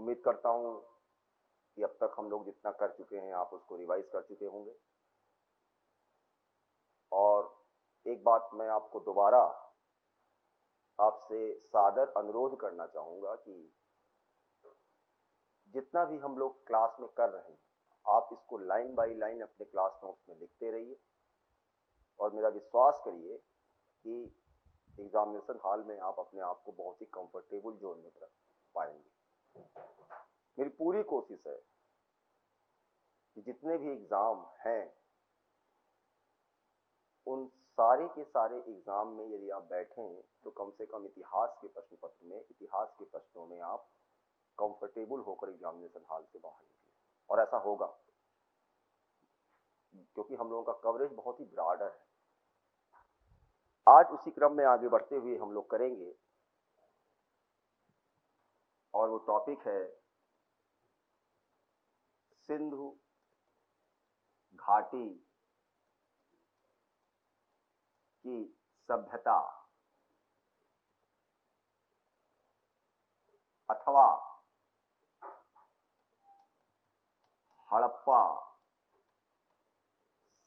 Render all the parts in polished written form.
उम्मीद करता हूँ कि अब तक हम लोग जितना कर चुके हैं आप उसको रिवाइज कर चुके होंगे। और एक बात मैं आपको दोबारा आपसे सादर अनुरोध करना चाहूँगा कि जितना भी हम लोग क्लास में कर रहे हैं आप इसको लाइन बाय लाइन अपने क्लास नोट्स में लिखते रहिए और मेरा विश्वास करिए कि एग्जामिनेशन हॉल में आप अपने आप को बहुत ही कंफर्टेबल जोन में पाएंगे। मेरी पूरी कोशिश है कि जितने भी एग्जाम हैं उन सारे के सारे एग्जाम में यदि आप बैठे हैं तो कम से कम इतिहास के प्रश्न पत्र में इतिहास के प्रश्नों में आप कंफर्टेबल होकर एग्जामिनेशन हॉल से बाहर निकले। और ऐसा होगा क्योंकि हम लोगों का कवरेज बहुत ही ब्रॉडर है। आज उसी क्रम में आगे बढ़ते हुए हम लोग करेंगे और वो टॉपिक है सिंधु घाटी की सभ्यता अथवा हड़प्पा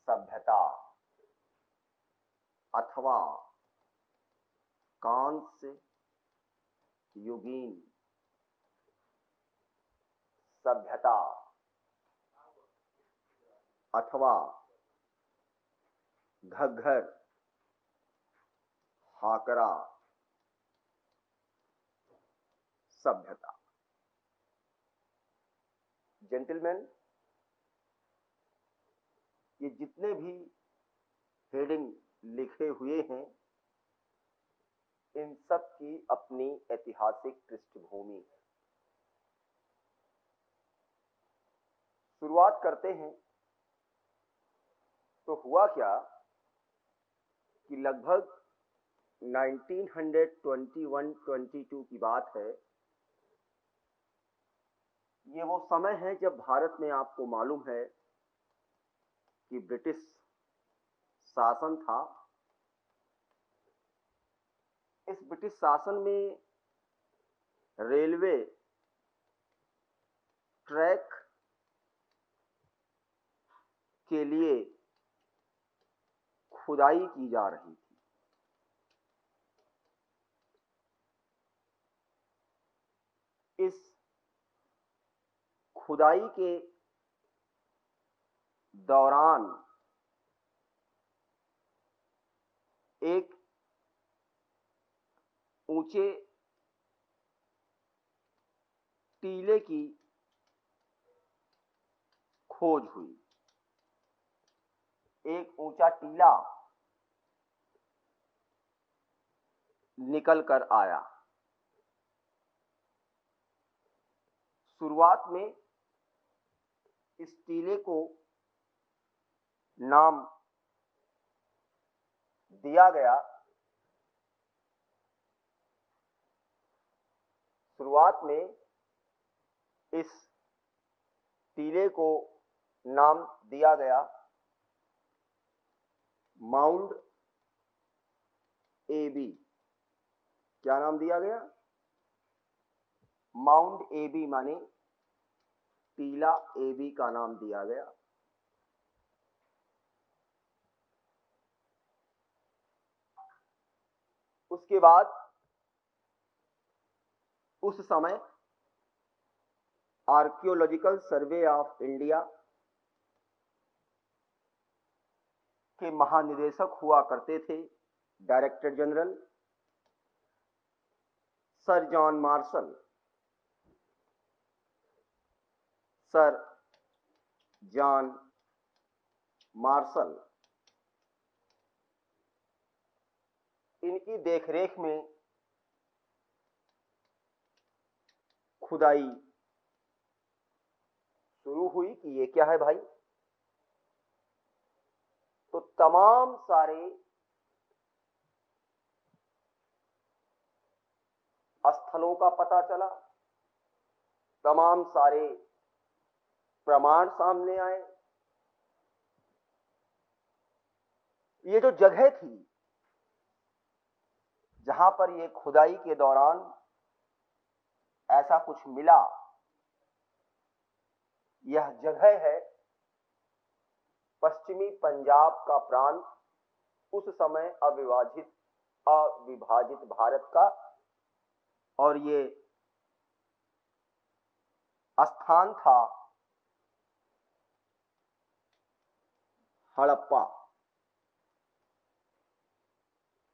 सभ्यता अथवा कांस्य युगीन सभ्यता अथवा घग्गर हाकरा सभ्यता। जेंटलमैन, ये जितने भी हेडिंग लिखे हुए हैं इन सब की अपनी ऐतिहासिक पृष्ठभूमि है। शुरुआत करते हैं तो हुआ क्या कि लगभग 1921-22 की बात है। ये वो समय है जब भारत में आपको मालूम है कि ब्रिटिश शासन था। इस ब्रिटिश शासन में रेलवे ट्रैक के लिए खुदाई की जा रही थी। इस खुदाई के दौरान एक ऊंचे टीले की खोज हुई। एक ऊंचा टीला निकल कर आया। शुरुआत में इस टीले को नाम दिया गया इस टीले को नाम दिया गया माउंट एबी। क्या नाम दिया गया? माउंट एबी माने टीला एबी का नाम दिया गया। उसके बाद उस समय आर्कियोलॉजिकल सर्वे ऑफ इंडिया के महानिदेशक हुआ करते थे director general sir John Marshall. Sir John Marshall इनकी देखरेख में खुदाई शुरू हुई कि ये क्या है भाई। तो तमाम सारे स्थलों का पता चला, तमाम सारे प्रमाण सामने आए। ये जो जगह थी जहां पर ये खुदाई के दौरान ऐसा कुछ मिला यह जगह है पश्चिमी पंजाब का प्रांत, उस समय अविभाजित भारत का, और ये स्थान था हड़प्पा।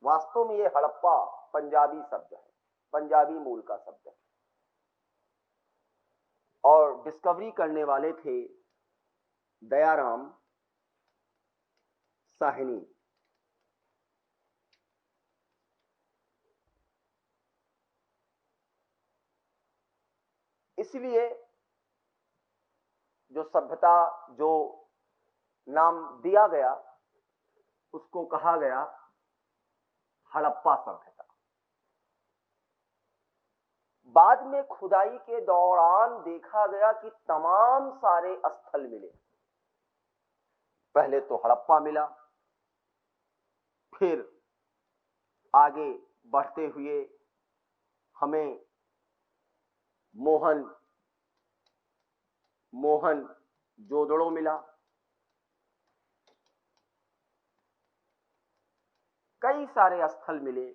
वास्तव में ये हड़प्पा पंजाबी शब्द है, पंजाबी मूल का शब्द है, और डिस्कवरी करने वाले थे दयाराम साहनी। इसलिए जो सभ्यता, जो नाम दिया गया, उसको कहा गया हड़प्पा सभ्यता। बाद में खुदाई के दौरान देखा गया कि तमाम सारे स्थल मिले। पहले तो हड़प्पा मिला, फिर आगे बढ़ते हुए हमें मोहनजोदड़ो मिला, कई सारे स्थल मिले,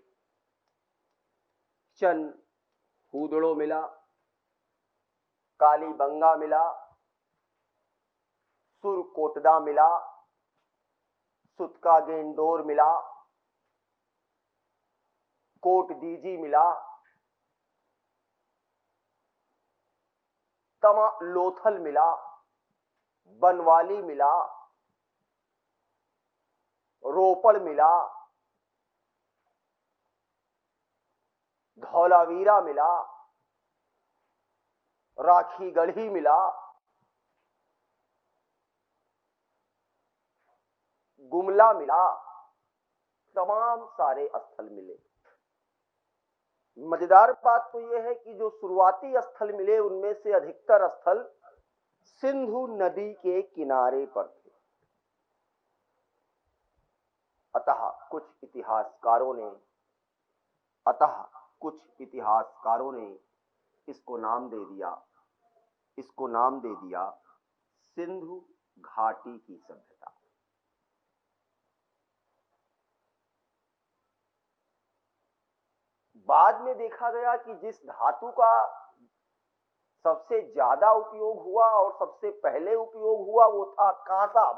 चनहूदड़ो मिला, कालीबंगा मिला, सुरकोटदा मिला, सुतका गेंदोर मिला, कोटदीजी मिला, लोथल मिला, बनवाली मिला, रोपड़ मिला, धौलावीरा मिला, राखीगढ़ी मिला, गुमला मिला, तमाम सारे स्थल मिले। मजेदार बात तो यह है कि जो शुरुआती स्थल मिले उनमें से अधिकतर स्थल सिंधु नदी के किनारे पर थे। अतः कुछ इतिहासकारों ने इसको नाम दे दिया सिंधु घाटी की सभ्यता। बाद में देखा गया कि जिस धातु का सबसे ज्यादा उपयोग हुआ और सबसे पहले उपयोग हुआ वो था कांसा,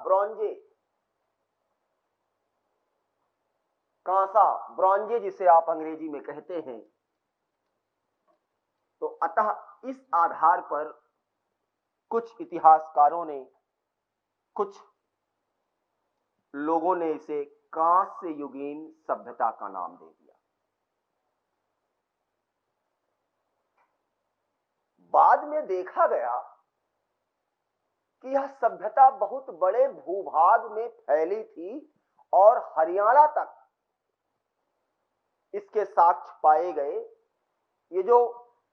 ब्रॉन्जे, जिसे आप अंग्रेजी में कहते हैं। तो अतः इस आधार पर कुछ इतिहासकारों ने, कुछ लोगों ने इसे कांस्य युगीन सभ्यता का नाम दे दिया। बाद में देखा गया कि यह सभ्यता बहुत बड़े भूभाग में फैली थी और हरियाणा तक इसके साक्ष्य पाए गए। ये जो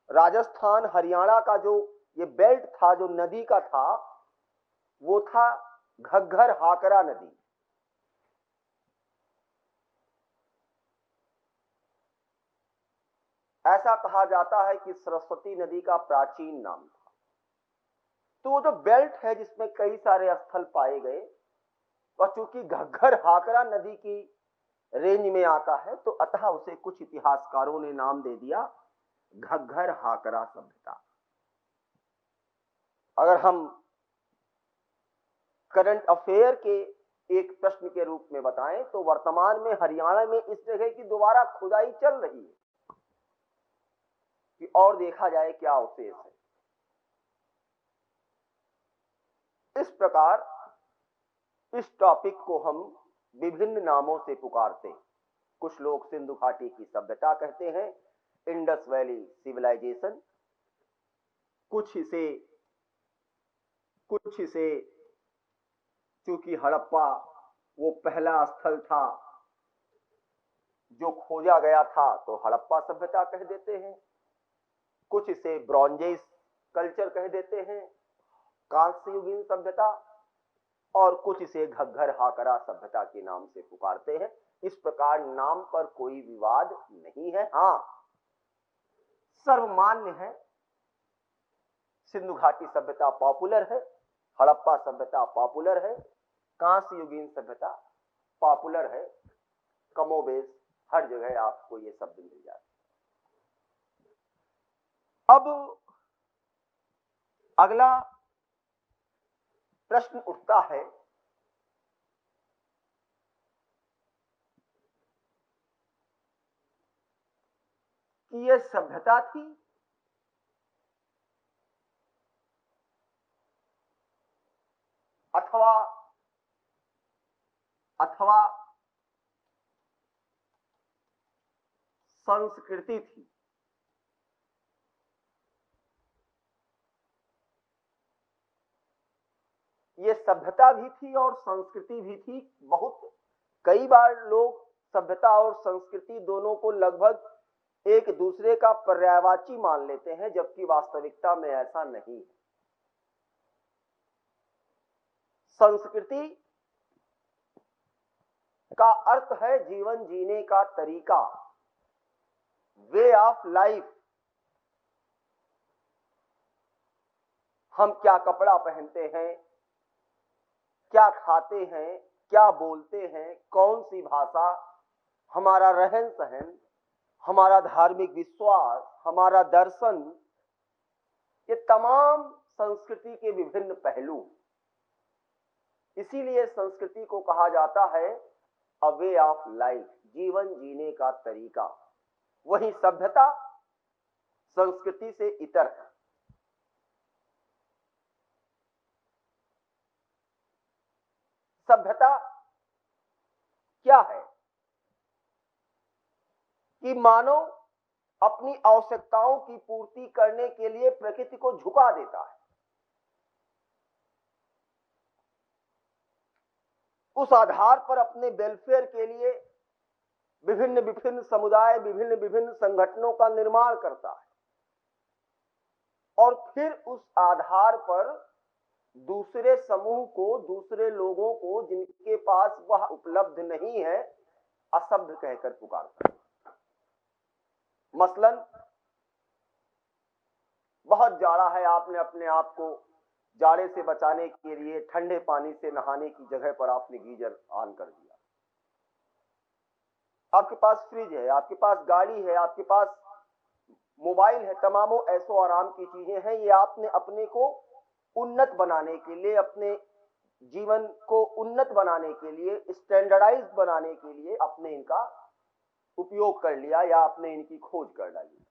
राजस्थान हरियाणा का जो ये बेल्ट था, जो नदी का था, वो था घग्घर हाकरा नदी। ऐसा कहा जाता है कि सरस्वती नदी का प्राचीन नाम था। तो वो जो बेल्ट है जिसमें कई सारे स्थल पाए गए, और चूंकि घग्घर हाकरा नदी की रेंज में आता है, तो अतः उसे कुछ इतिहासकारों ने नाम दे दिया घग्घर हाकरा सभ्यता। अगर हम करंट अफेयर के एक प्रश्न के रूप में बताएं तो वर्तमान में हरियाणा में इस जगह की दोबारा खुदाई चल रही है कि और देखा जाए क्या अवशेष है। इस प्रकार इस टॉपिक को हम विभिन्न नामों से पुकारते हैं। कुछ लोग सिंधु घाटी की सभ्यता कहते हैं, इंडस वैली सिविलाइजेशन, कुछ इसे चूंकि हड़प्पा वो पहला स्थल था जो खोजा गया था, तो हड़प्पा सभ्यता कह देते हैं। कुछ इसे ब्रॉन्जेस कल्चर कह देते हैं, कांस्य युगीन सभ्यता, और कुछ इसे घग्घर हाकरा सभ्यता के नाम से पुकारते हैं। इस प्रकार नाम पर कोई विवाद नहीं है। हाँ, सर्वमान्य है, सिंधु घाटी सभ्यता पॉपुलर है, हड़प्पा सभ्यता पॉपुलर है, कांस्य युगीन सभ्यता पॉपुलर है, कमोबेश हर जगह आपको ये शब्द मिल जाते। अब अगला प्रश्न उठता है कि ये सभ्यता थी अथवा संस्कृति थी। ये सभ्यता भी थी और संस्कृति भी थी। बहुत कई बार लोग सभ्यता और संस्कृति दोनों को लगभग एक दूसरे का पर्यायवाची मान लेते हैं, जबकि वास्तविकता में ऐसा नहीं। संस्कृति का अर्थ है जीवन जीने का तरीका, वे ऑफ लाइफ। हम क्या कपड़ा पहनते हैं, क्या खाते हैं, क्या बोलते हैं, कौन सी भाषा, हमारा रहन सहन, हमारा धार्मिक विश्वास, हमारा दर्शन, ये तमाम संस्कृति के विभिन्न पहलू। इसीलिए संस्कृति को कहा जाता है अ वे ऑफ लाइफ, जीवन जीने का तरीका। वही सभ्यता संस्कृति से इतर है। सभ्यता क्या है कि मानव अपनी आवश्यकताओं की पूर्ति करने के लिए प्रकृति को झुका देता है। उस आधार पर अपने वेलफेयर के लिए विभिन्न विभिन्न समुदाय, विभिन्न विभिन्न संगठनों का निर्माण करता है और फिर उस आधार पर दूसरे समूह को, दूसरे लोगों को जिनके पास वह उपलब्ध नहीं है, असभ्य कहकर पुकारता है। मसलन बहुत जाड़ा है, आपने अपने आप को जाड़े से बचाने के लिए ठंडे पानी से नहाने की जगह पर आपने गीजर ऑन कर दिया। आपके पास फ्रिज है, आपके पास गाड़ी है, आपके पास मोबाइल है, तमामों ऐसो आराम की चीजें हैं। ये आपने अपने को उन्नत बनाने के लिए, अपने जीवन को उन्नत बनाने के लिए, स्टैंडर्डाइज बनाने के लिए आपने इनका उपयोग कर लिया या आपने इनकी खोज कर डाली।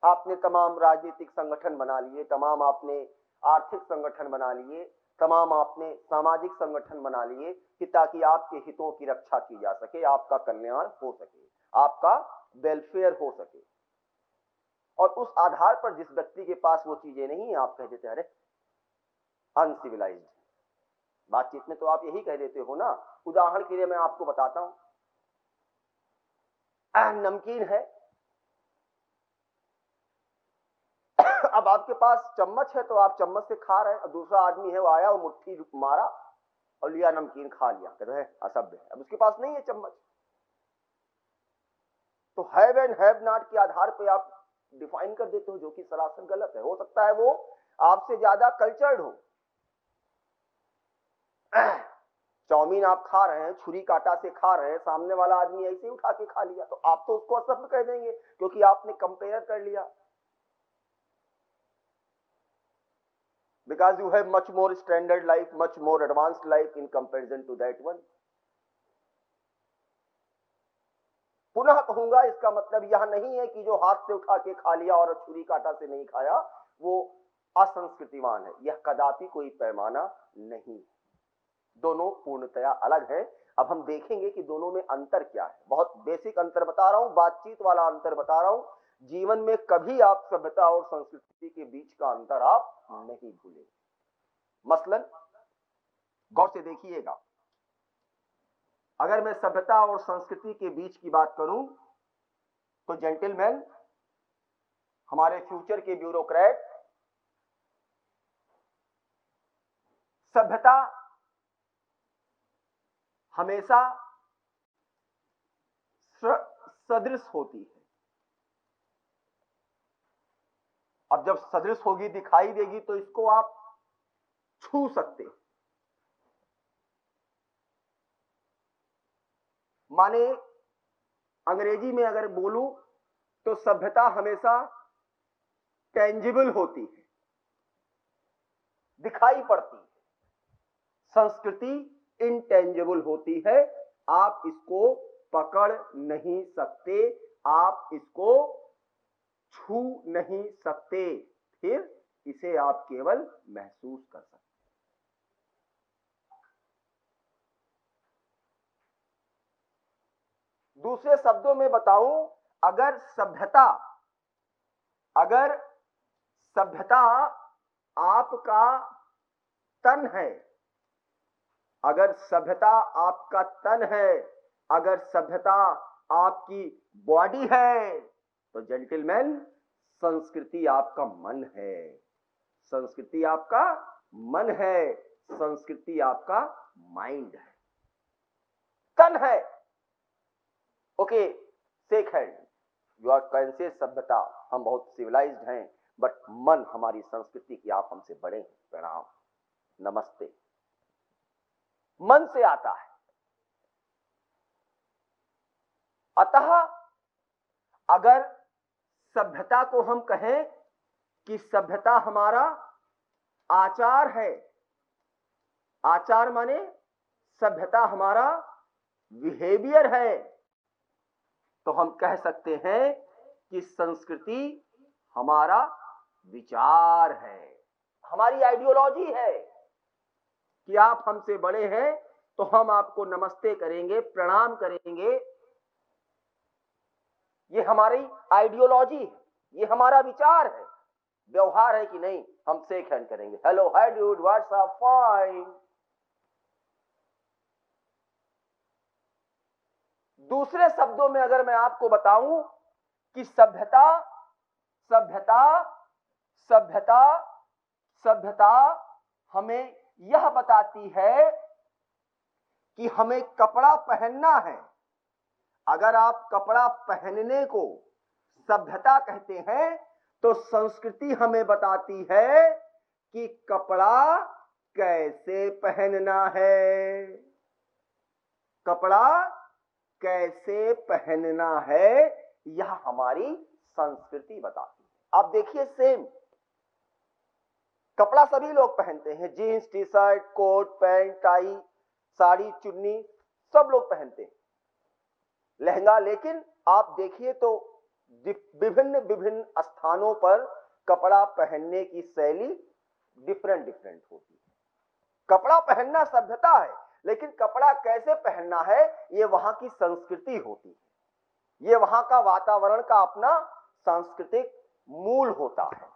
आपने तमाम राजनीतिक संगठन बना लिए, तमाम आपने आर्थिक संगठन बना लिए, तमाम आपने सामाजिक संगठन बना लिए कि ताकि आपके हितों की रक्षा की जा सके, आपका कल्याण हो सके, आपका वेलफेयर हो सके। और उस आधार पर जिस व्यक्ति के पास वो चीजें नहीं है, आप कह देते अरे अनसिविलाइज्ड। बातचीत में तो आप यही कह देते हो ना। उदाहरण के लिए मैं आपको बताता हूं, नमकीन है, अब आपके पास चम्मच है तो आप चम्मच से खा रहे हैं, और दूसरा आदमी है वो आया, वो मुट्ठी मारा और लिया, नमकीन खा लिया, कहते हैं असभ्य है। अब उसके पास नहीं है चम्मच। तो हैव एंड हैव नॉट के आधार पे आप डिफाइन कर देते हो, जो कि सरासर गलत है। हो सकता है वो आपसे ज्यादा कल्चर्ड हो। चाउमीन आप खा रहे हैं, छुरी कांटा से खा रहे हैं, सामने वाला आदमी ऐसे ही उठा के खा लिया, तो आप तो उसको असभ्य कह देंगे क्योंकि आपने कंपेयर कर लिया। Because you have much more standard life, much more advanced life in comparison to that one. पुनः कहूंगा, इसका मतलब यह नहीं है कि जो हाथ से उठा के खा लिया और छुरी कांटा से नहीं खाया वो असंस्कृतिवान है। यह कदापि कोई पैमाना नहीं। दोनों पूर्णतया अलग है। अब हम देखेंगे कि दोनों में अंतर क्या है। बहुत बेसिक अंतर बता रहा हूं, बातचीत वाला अंतर बता रहा हूं। जीवन में कभी आप सभ्यता और संस्कृति के बीच का अंतर आप नहीं भूलें। मसलन गौर से देखिएगा, अगर मैं सभ्यता और संस्कृति के बीच की बात करूं तो जेंटलमैन, हमारे फ्यूचर के ब्यूरोक्रेट, सभ्यता हमेशा सदृश होती है। अब जब सदृश होगी, दिखाई देगी, तो इसको आप छू सकते। माने अंग्रेजी में अगर बोलूं तो सभ्यता हमेशा टेंजिबल होती है, दिखाई पड़ती है। संस्कृति इनटेंजिबल होती है, आप इसको पकड़ नहीं सकते, आप इसको छू नहीं सकते, फिर इसे आप केवल महसूस कर सकते। दूसरे शब्दों में बताऊं, अगर सभ्यता आपका तन है, अगर सभ्यता आपका तन है, अगर सभ्यता आपकी बॉडी है, तो जेंटलमैन संस्कृति आपका मन है, संस्कृति आपका मन है, संस्कृति आपका माइंड है। तन है, okay, shake hand, you are conscious सभ्यता, हम बहुत सिविलाइज्ड हैं, बट मन हमारी संस्कृति की, आप हमसे बड़े हैं, प्रणाम, नमस्ते। मन से आता है। अतः अगर सभ्यता को हम कहें कि सभ्यता हमारा आचार है, आचार माने सभ्यता हमारा बिहेवियर है, तो हम कह सकते हैं कि संस्कृति हमारा विचार है, हमारी आइडियोलॉजी है कि आप हमसे बड़े हैं तो हम आपको नमस्ते करेंगे, प्रणाम करेंगे। ये हमारी आइडियोलॉजी है, ये हमारा विचार है। व्यवहार है कि नहीं, हम शेक हैंड करेंगे, हेलो, हाय डूड, व्हाट्स अप, फाइन। दूसरे शब्दों में अगर मैं आपको बताऊं कि सभ्यता सभ्यता सभ्यता सभ्यता हमें यह बताती है कि हमें कपड़ा पहनना है। अगर आप कपड़ा पहनने को सभ्यता कहते हैं, तो संस्कृति हमें बताती है कि कपड़ा कैसे पहनना है, कपड़ा कैसे पहनना है, यह हमारी संस्कृति बताती है। आप देखिए, सेम कपड़ा सभी लोग पहनते हैं, jeans, T shirt, coat, pant, tie, sari, चुन्नी, सब लोग पहनते हैं, लहंगा। लेकिन आप देखिए तो विभिन्न विभिन्न स्थानों पर कपड़ा पहनने की शैली डिफरेंट डिफरेंट होती है। कपड़ा पहनना सभ्यता है, लेकिन कपड़ा कैसे पहनना है, ये वहां की संस्कृति होती है, ये वहां का वातावरण का अपना सांस्कृतिक मूल होता है।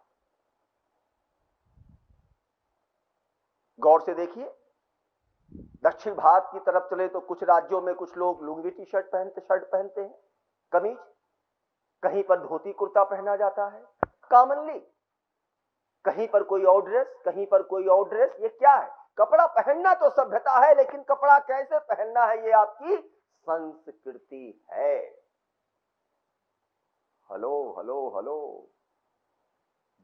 गौर से देखिए, दक्षिण भारत की तरफ चले तो कुछ राज्यों में कुछ लोग लुंगी टी शर्ट पहनते हैं, कमीज, कहीं पर धोती कुर्ता पहना जाता है कॉमनली, कहीं पर कोई और ड्रेस, कहीं पर कोई और ड्रेस। ये क्या है? कपड़ा पहनना तो सभ्यता है, लेकिन कपड़ा कैसे पहनना है, ये आपकी संस्कृति है। हेलो हेलो हेलो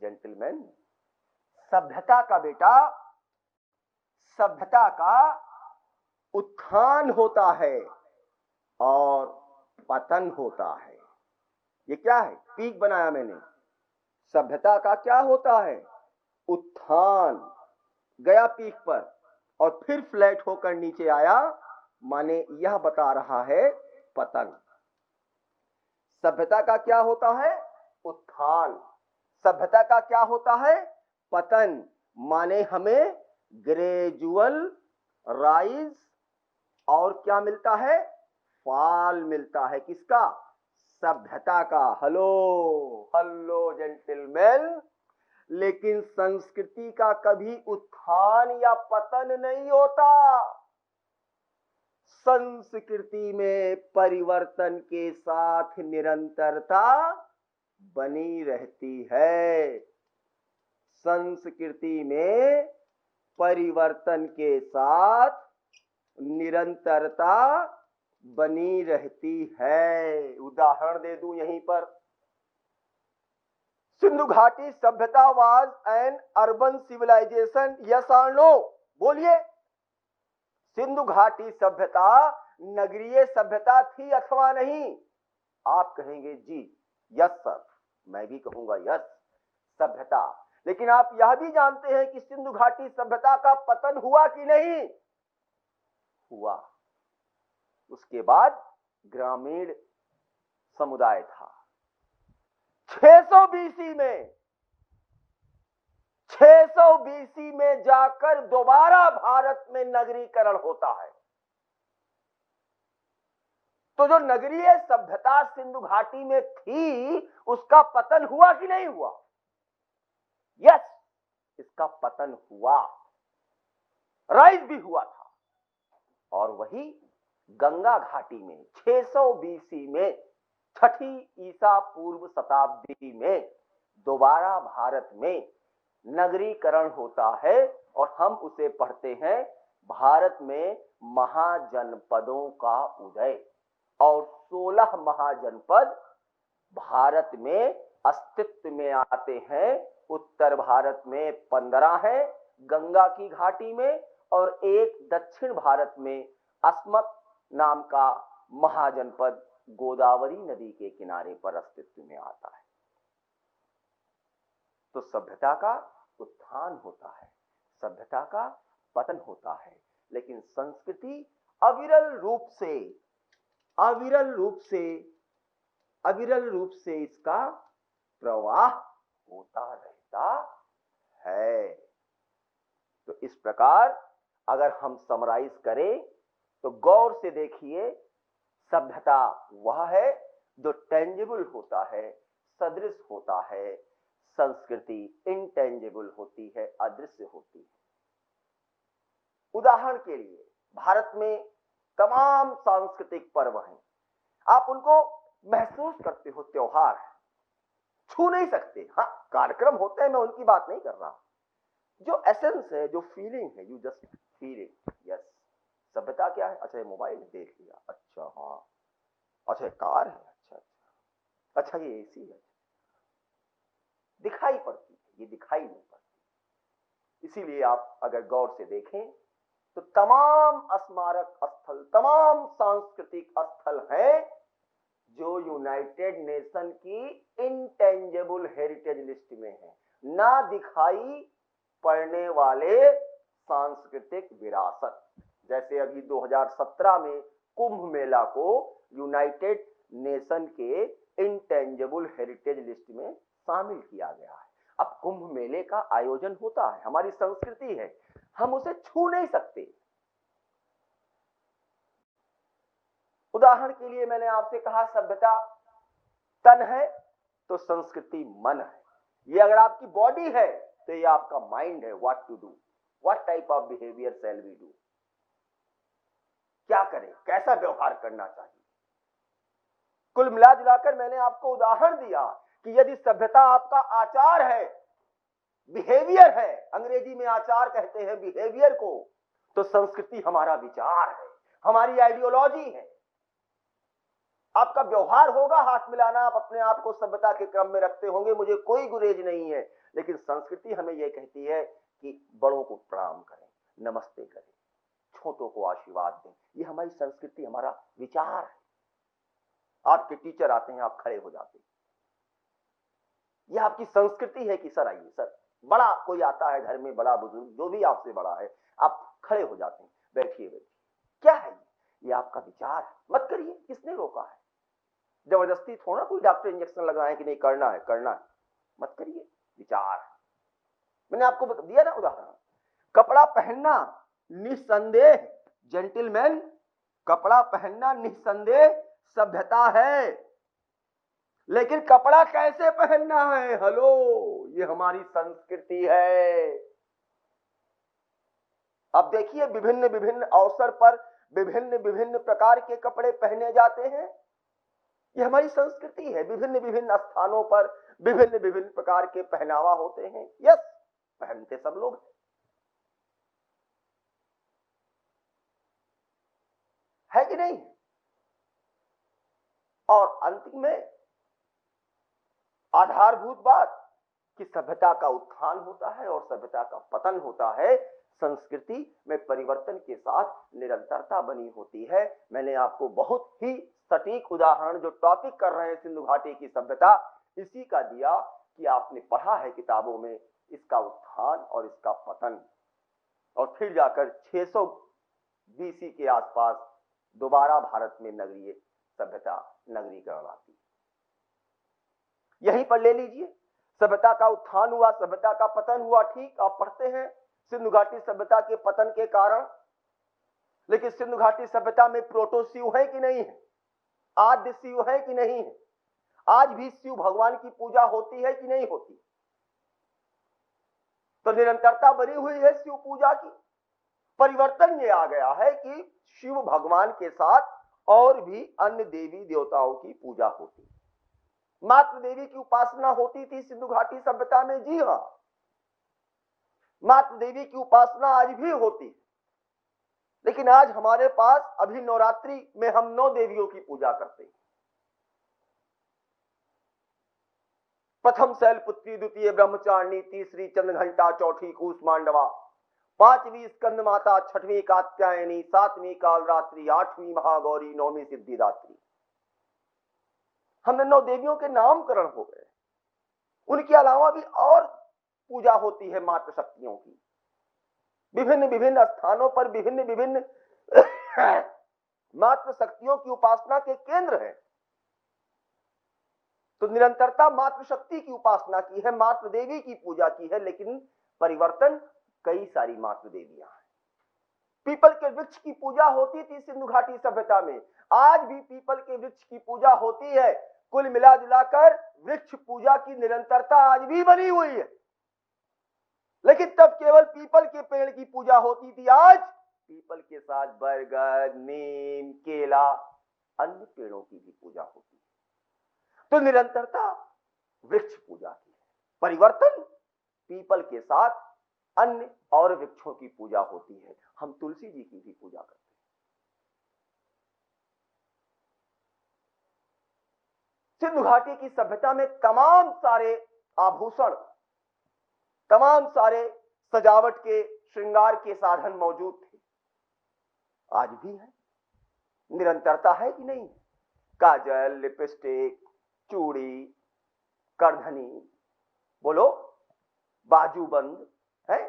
जेंटलमैन, सभ्यता का बेटा, सभ्यता का उत्थान होता है और पतन होता है। ये क्या है? पीक बनाया मैंने। सभ्यता का क्या होता है? उत्थान, गया पीक पर और फिर फ्लैट होकर नीचे आया, माने यह बता रहा है पतन। सभ्यता का क्या होता है? उत्थान। सभ्यता का क्या होता है? पतन, माने हमें ग्रेजुअल राइज और क्या मिलता है? फॉल मिलता है। किसका? सभ्यता का। हेलो हेलो जेंटलमैन, लेकिन संस्कृति का कभी उत्थान या पतन नहीं होता। संस्कृति में परिवर्तन के साथ निरंतरता बनी रहती है। संस्कृति में परिवर्तन के साथ निरंतरता बनी रहती है। उदाहरण दे दूं यहीं पर, सिंधु घाटी सभ्यता was an urban civilization, yes or no? बोलिए, सिंधु घाटी सभ्यता नगरीय सभ्यता थी अथवा नहीं? आप कहेंगे जी यस सर, मैं भी कहूंगा यस, सभ्यता। लेकिन आप यह भी जानते हैं कि सिंधु घाटी सभ्यता का पतन हुआ कि नहीं हुआ? उसके बाद ग्रामीण समुदाय था। 600 बीसी में 600 बीसी में जाकर दोबारा भारत में नगरीकरण होता है। तो जो नगरीय सभ्यता सिंधु घाटी में थी उसका पतन हुआ कि नहीं हुआ? यस, इसका पतन हुआ, राइज भी हुआ था। और वही गंगा घाटी में 600 बीसी में, छठी ईसा पूर्व शताब्दी में दोबारा भारत में नगरीकरण होता है और हम उसे पढ़ते हैं भारत में महाजनपदों का उदय। और 16 महाजनपद भारत में अस्तित्व में आते हैं। उत्तर भारत में 15 है गंगा की घाटी में, और एक दक्षिण भारत में अस्मत नाम का महाजनपद गोदावरी नदी के किनारे पर अस्तित्व में आता है। तो सभ्यता का उत्थान होता है, सभ्यता का पतन होता है, लेकिन संस्कृति अविरल रूप से इसका प्रवाह होता रहता है। तो इस प्रकार अगर हम समराइज करें तो गौर से देखिए, सभ्यता वह है जो टेंजिबल होता है, सदृश होता है। संस्कृति इंटेंजिबल होती है, अदृश्य होती है। उदाहरण के लिए भारत में तमाम सांस्कृतिक पर्व हैं, आप उनको महसूस करते हो, त्योहार है, छू नहीं सकते। हाँ, कार्यक्रम होते हैं, मैं उनकी बात नहीं कर रहा। जो एसेंस है, जो फीलिंग है, you just feel it. Yes, सभ्यता क्या है? अच्छा, ये मोबाइल देख लिया, अच्छा हाँ, अच्छा ये कार है, अच्छा ये एसी है, दिखाई पड़ती है, ये दिखाई नहीं पड़ती। इसीलिए आप अगर गौर से देखें तो तमाम स्मारक स्थल, तमाम सांस्कृतिक स्थल हैं जो यूनाइटेड नेशन की इंटेंजिबल हेरिटेज लिस्ट में है, ना दिखाई पड़ने वाले सांस्कृतिक विरासत। जैसे अभी 2017 में कुंभ मेला को यूनाइटेड नेशन के इंटेंजिबल हेरिटेज लिस्ट में शामिल किया गया है। अब कुंभ मेले का आयोजन होता है, हमारी संस्कृति है, हम उसे छू नहीं सकते। उदाहरण के लिए मैंने आपसे कहा सभ्यता तन है तो संस्कृति मन है। ये अगर आपकी बॉडी है तो ये आपका माइंड है, what to do, what type of behaviour shall we do, क्या करें, कैसा व्यवहार करना चाहिए। कुल मिला जुलाकर मैंने आपको उदाहरण दिया कि यदि सभ्यता आपका आचार है, बिहेवियर है, अंग्रेजी में आचार कहते हैं बिहेवियर को, तो संस्कृति हमारा विचार है, हमारी आइडियोलॉजी है। आपका व्यवहार होगा हाथ मिलाना, आप अपने आप को सभ्यता के क्रम में रखते होंगे, मुझे कोई गुरेज नहीं है, लेकिन संस्कृति हमें यह कहती है कि बड़ों को प्रणाम करें, नमस्ते करें, छोटों को आशीर्वाद दें। ये हमारी संस्कृति, हमारा विचार है। आपके टीचर आते हैं, आप खड़े हो जाते हैं, यह आपकी संस्कृति है कि सर आइए, सर, बड़ा कोई आता है घर में, बड़ा बुजुर्ग जो भी आपसे बड़ा है, आप खड़े हो जाते हैं, बैठिए बैठिए। क्या है ये आपका विचार है, मत करिए, किसने रोका है? जबरदस्ती थोड़ा कोई डॉक्टर इंजेक्शन लगाए कि नहीं करना है, करना है, मत करिए, विचार है। मैंने आपको दिया ना उदाहरण, कपड़ा पहनना निस्संदेह, जेंटलमैन, कपड़ा पहनना निस्संदेह सभ्यता है, लेकिन कपड़ा कैसे पहनना है, हेलो, ये हमारी संस्कृति है। अब देखिए, विभिन्न विभिन्न अवसर पर विभिन्न विभिन्न प्रकार के कपड़े पहने जाते हैं, ये हमारी संस्कृति है। विभिन्न विभिन्न स्थानों पर विभिन्न विभिन्न प्रकार के पहनावा होते हैं। यस, पहनते सब लोग है कि नहीं? और अंत में आधारभूत बात, कि सभ्यता का उत्थान होता है और सभ्यता का पतन होता है, संस्कृति में परिवर्तन के साथ निरंतरता बनी होती है। मैंने आपको बहुत ही सटीक उदाहरण जो टॉपिक कर रहे हैं सिंधु घाटी की सभ्यता, इसी का दिया कि आपने पढ़ा है किताबों में इसका उत्थान और इसका पतन, और फिर जाकर 600 बीसी के आसपास दोबारा भारत में नगरीय सभ्यता, नगरीकरण आती। यहीं पर ले लीजिए, सभ्यता का उत्थान हुआ, सभ्यता का पतन हुआ, ठीक, आप पढ़ते हैं सिंधु घाटी सभ्यता के पतन के कारण। लेकिन सिंधु घाटी सभ्यता में प्रोटो शिव है कि नहीं है, आद्य शिव है कि नहीं है, आज भी शिव भगवान की पूजा होती है कि नहीं होती? तो निरंतरता बनी हुई है शिव पूजा की। परिवर्तन ये आ गया है कि शिव भगवान के साथ और भी अन्य देवी देवताओं की पूजा होती। मातृ देवी की उपासना होती थी सिंधु घाटी सभ्यता में, जी हां, मातृ देवी की उपासना आज भी होती। लेकिन आज हमारे पास अभी नवरात्रि में हम 9 देवियों की पूजा करते हैं। प्रथम शैलपुत्री, द्वितीय ब्रह्मचारिणी, तीसरी चंद्रघंटा, चौथी कूष्मांडवा, 5वीं स्कंद माता, 6वीं कात्यायनी, 7वीं कालरात्रि, 8वीं महागौरी, 9वीं सिद्धिदात्री। हमने 9 देवियों के नामकरण हो गए। उनके अलावा भी और पूजा होती है मातृ शक्तियों की, विभिन्न विभिन्न स्थानों पर विभिन्न विभिन्न मातृ शक्तियों की उपासना के केंद्र हैं। तो निरंतरता मातृ शक्ति की उपासना की है, मातृ देवी की पूजा की है, लेकिन परिवर्तन कई सारी मातृ देवियां हैं। पीपल के वृक्ष की पूजा होती थी सिंधु घाटी सभ्यता में, आज भी पीपल के वृक्ष की पूजा होती है। कुल मिला जुलाकर वृक्ष पूजा की निरंतरता आज भी बनी हुई है। लेकिन तब केवल पीपल के पेड़ की पूजा होती थी, आज पीपल के साथ बरगद, नीम, केला, अन्य पेड़ों की भी पूजा होती है। तो निरंतरता वृक्ष पूजा की है, परिवर्तन पीपल के साथ अन्य और वृक्षों की पूजा होती है। हम तुलसी जी की भी पूजा करते हैं। सिंधु घाटी की सभ्यता में तमाम सारे आभूषण, तमाम सारे सजावट के, श्रृंगार के साधन मौजूद थे, आज भी है। निरंतरता है कि नहीं? काजल, लिपस्टिक, चूड़ी, करधनी, बोलो, बाजूबंद है,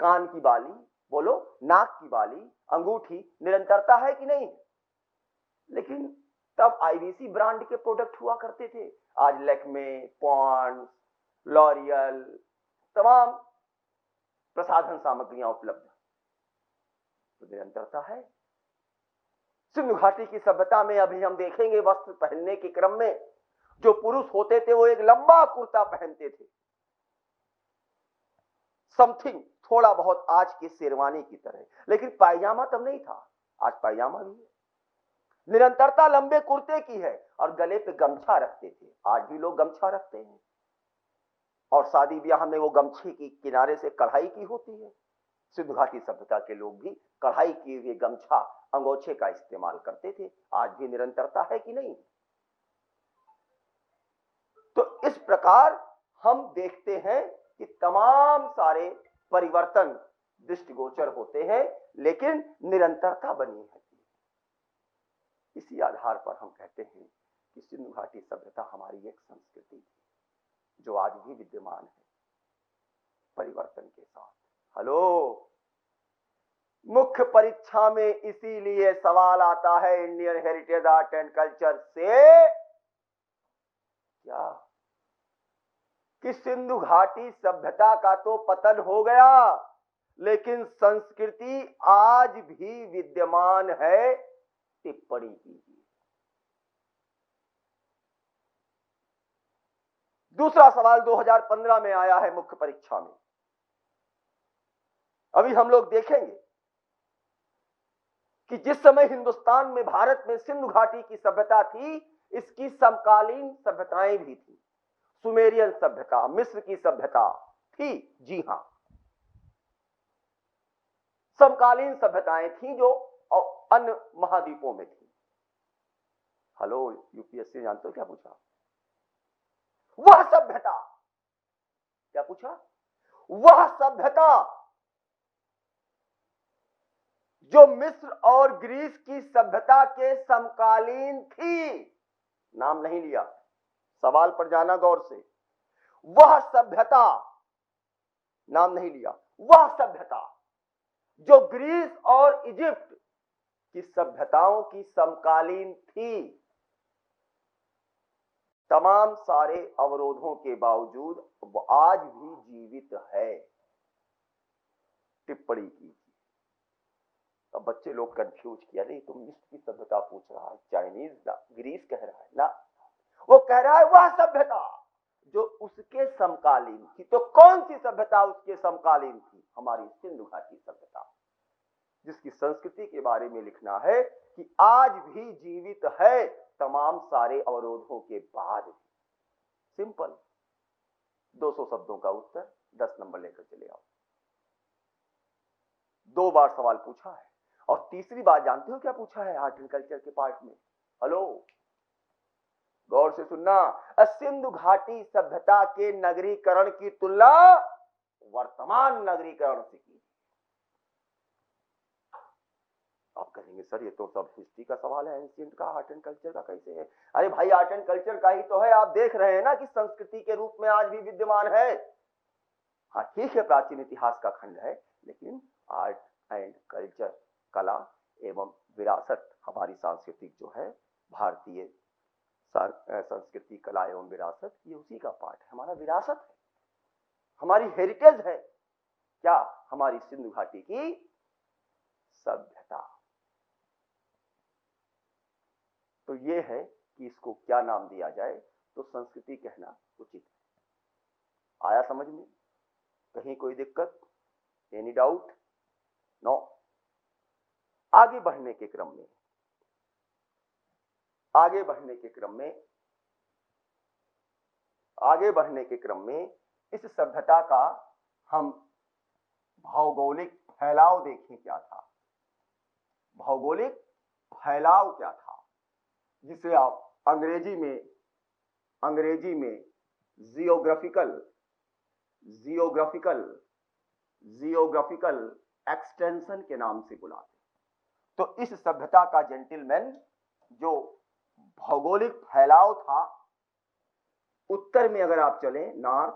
कान की बाली, बोलो, नाक की बाली, अंगूठी, निरंतरता है कि नहीं? लेकिन तब आईवीसी ब्रांड के प्रोडक्ट हुआ करते थे, आज लैक्मे, पॉन्ड्स, लॉरियल, तमाम प्रसाधन सामग्रियां उपलब्ध। तो निरंतरता है। सिंधु घाटी की सभ्यता में अभी हम देखेंगे वस्त्र पहनने के क्रम में जो पुरुष होते थे वो एक लंबा कुर्ता पहनते थे, समथिंग थोड़ा बहुत आज के शेरवानी की तरह, लेकिन पायजामा तब नहीं था, आज पायजामा भी है। निरंतरता लंबे कुर्ते की है और गले पे गमछा रखते थे, आज भी लोग गमछा रखते हैं, और शादी ब्याह में वो गमछे की किनारे से कढ़ाई की होती है। सिंधु घाटी सभ्यता के लोग भी कढ़ाई किए हुए गमछा, अंगोछे का इस्तेमाल करते थे, आज भी निरंतरता है कि नहीं? तो इस प्रकार हम देखते हैं कि तमाम सारे परिवर्तन दृष्टिगोचर होते हैं, लेकिन निरंतरता बनी है। इसी आधार पर हम कहते हैं कि सिंधु घाटी सभ्यता हमारी एक संस्कृति थी जो आज भी विद्यमान है परिवर्तन के साथ। हेलो, मुख्य परीक्षा में इसीलिए सवाल आता है Indian heritage art and culture से, क्या कि सिंधु घाटी सभ्यता का तो पतन हो गया, लेकिन संस्कृति आज भी विद्यमान है, टिप्पणी कीजिए। दूसरा सवाल 2015 में आया है मुख्य परीक्षा में। अभी हम लोग देखेंगे कि जिस समय हिंदुस्तान में, भारत में सिंधु घाटी की सभ्यता थी, इसकी समकालीन सभ्यताएं भी थी। सुमेरियन सभ्यता, मिस्र की सभ्यता थी, जी हां, समकालीन सभ्यताएं थी जो अन्य महाद्वीपों में थी। हेलो, यूपीएससी जानते हो क्या पूछा? वह सभ्यता क्या पूछा? वह सभ्यता जो मिस्र और ग्रीस की सभ्यता के समकालीन थी, नाम नहीं लिया, सवाल पर जाना गौर से, वह सभ्यता, नाम नहीं लिया, वह सभ्यता जो ग्रीस और इजिप्ट की सभ्यताओं की समकालीन थी, तमाम सारे अवरोधों के बावजूद वो आज भी जीवित है। टिप्पणी की। अब बच्चे लोग कंफ्यूज किया, नहीं तुम मिस्र की सभ्यता पूछ रहा है, चाइनीज ना, ग्रीस कह रहा है ना, वो कह रहा है वह सभ्यता जो उसके समकालीन थी। तो कौन सी सभ्यता उसके समकालीन थी? हमारी सिंधु घाटी सभ्यता, जिसकी संस्कृति के बारे में लिखना है कि आज भी जीवित है तमाम सारे अवरोधों के बाद। सिंपल, 200 शब्दों का उत्तर, 10 नंबर लेकर चले आओ। 2 बार सवाल पूछा है और तीसरी बार जानते हो क्या पूछा है आर्ट एंड कल्चर के पार्ट में? हेलो, गौर से सुनना। सिंधु घाटी सभ्यता के नगरीकरण की तुलना वर्तमान नगरीकरण से की। आप कहेंगे सर ये तो सब हिस्ट्री का सवाल है, एंशिएंट का, आर्ट एंड कल्चर का कैसे है? अरे भाई, आर्ट एंड कल्चर का ही तो है। आप देख रहे हैं ना कि संस्कृति के रूप में आज भी विद्यमान है। हाँ ठीक है, प्राचीन इतिहास का खंड है, लेकिन आर्ट एंड कल्चर, कला एवं विरासत, हमारी सांस्कृतिक जो है भारतीय संस्कृति, कला एवं विरासत, ये उसी का पार्ट है, हमारा विरासत है, हमारी हेरिटेज है। क्या? हमारी सिंधु घाटी की सभ्यता। तो ये है कि इसको क्या नाम दिया जाए, तो संस्कृति कहना उचित है। आया समझ में? कहीं कोई दिक्कत? Any doubt? नो। आगे बढ़ने के क्रम में इस सभ्यता का हम भौगोलिक फैलाव देखें। क्या था भौगोलिक फैलाव? क्या था जिसे आप अंग्रेजी में जियोग्राफिकल एक्सटेंशन के नाम से बुलाते। तो इस सभ्यता का जेंटलमैन जो भौगोलिक फैलाव था, उत्तर में अगर आप चलें, नॉर्थ,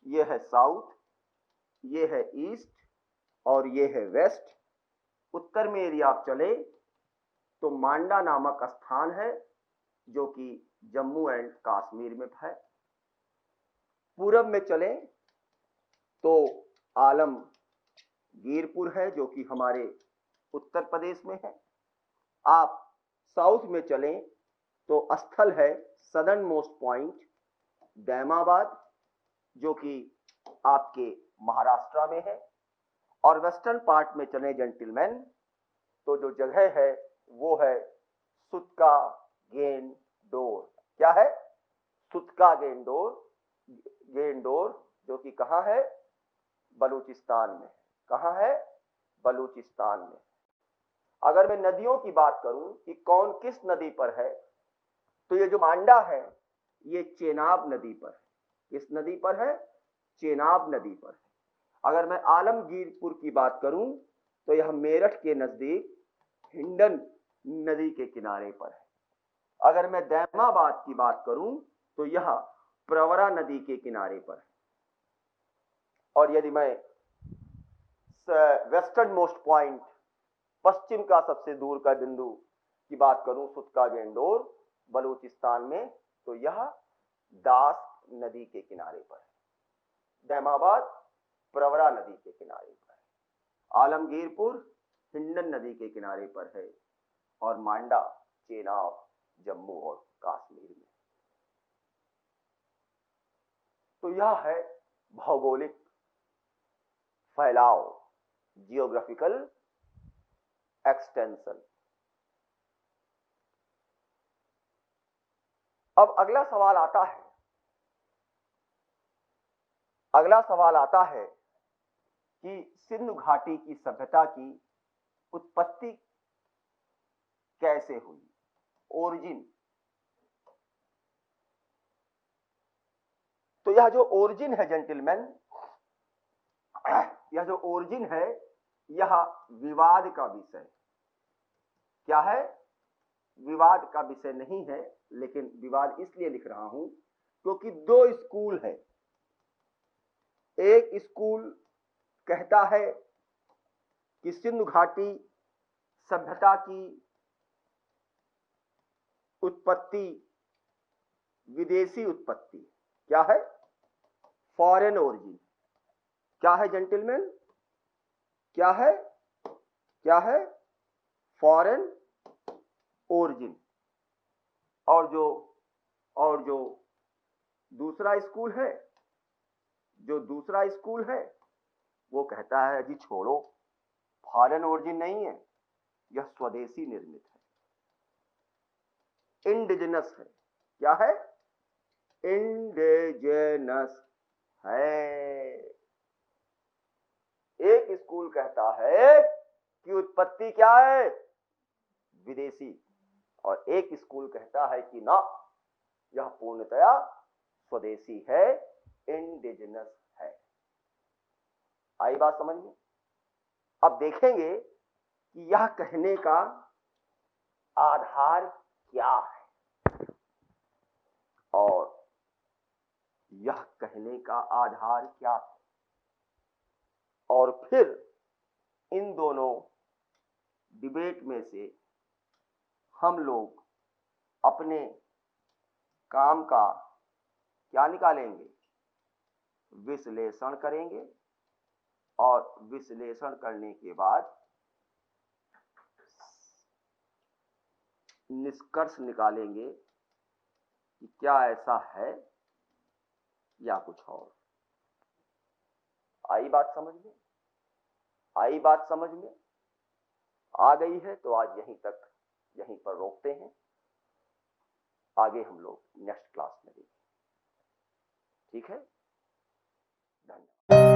ये है साउथ, ये है ईस्ट और ये है वेस्ट। उत्तर में यदि आप चले तो मांडा नामक स्थान है जो कि जम्मू एंड कश्मीर में है। पूरब में चले तो आलमगीरपुर है जो कि हमारे उत्तर प्रदेश में है। आप साउथ में चलें तो स्थल है सदर्न मोस्ट पॉइंट दैमाबाद जो कि आपके महाराष्ट्र में है। और वेस्टर्न पार्ट में चले जेंटलमैन तो जो जगह है वो है सुतका गेंडोर। क्या है? सुतका गेंडोर जो कि कहां है? बलूचिस्तान में। कहां है? बलूचिस्तान में। अगर मैं नदियों की बात करूं कि कौन किस नदी पर है, तो ये जो मांडा है ये चेनाब नदी पर है। किस नदी पर है? चेनाब नदी पर है। अगर मैं आलमगीरपुर की बात करूं तो यह मेरठ के नजदीक हिंडन नदी के किनारे पर है। अगर मैं दैमाबाद की बात करूं तो यह प्रवरा नदी के किनारे पर है। और यदि मैं वेस्टर्न मोस्ट पॉइंट, पश्चिम का सबसे दूर का बिंदु की बात करूं, सुतका गेंडोर बलूचिस्तान में, तो यह दास नदी के किनारे पर है। दैमाबाद प्रवरा नदी के किनारे पर है। आलमगीरपुर हिंडन नदी के किनारे पर है। और मांडा चेनाब जम्मू और कश्मीर में। तो यह है भौगोलिक फैलाव, जियोग्राफिकल एक्सटेंशन। अब अगला सवाल आता है कि सिंधु घाटी की सभ्यता की उत्पत्ति कैसे हुई, ओरिजिन। तो यह जो ओरिजिन है जेंटलमैन, यह जो ओरिजिन है यह विवाद का विषय क्या है? विवाद का विषय नहीं है, लेकिन विवाद इसलिए लिख रहा हूं क्योंकि दो स्कूल है। एक स्कूल कहता है कि सिंधु घाटी सभ्यता की उत्पत्ति विदेशी उत्पत्ति क्या है? Foreign origin. क्या है जेंटलमैन? क्या है? क्या है? Foreign origin. और जो दूसरा स्कूल है, वो कहता है जी छोड़ो, फॉरेन ओरिजिन नहीं है, यह स्वदेशी निर्मित है, इंडिजिनस है। क्या है? इंडिजिनस है। एक स्कूल कहता है कि उत्पत्ति क्या है? विदेशी, और एक स्कूल कहता है कि ना, यह पूर्णतया स्वदेशी है, इंडिजिनस है। आई बात समझ में? अब देखेंगे कि यह कहने का आधार क्या है, और यह कहने का आधार क्या है, और फिर इन दोनों डिबेट में से हम लोग अपने काम का क्या निकालेंगे? विश्लेषण करेंगे, और विश्लेषण करने के बाद निष्कर्ष निकालेंगे कि क्या ऐसा है या कुछ और। आई बात समझ में? आई बात समझ में? आ गई है तो आज यहीं पर रोकते हैं। आगे हम लोग नेक्स्ट क्लास में देखेंगे। ठीक है? धन्यवाद।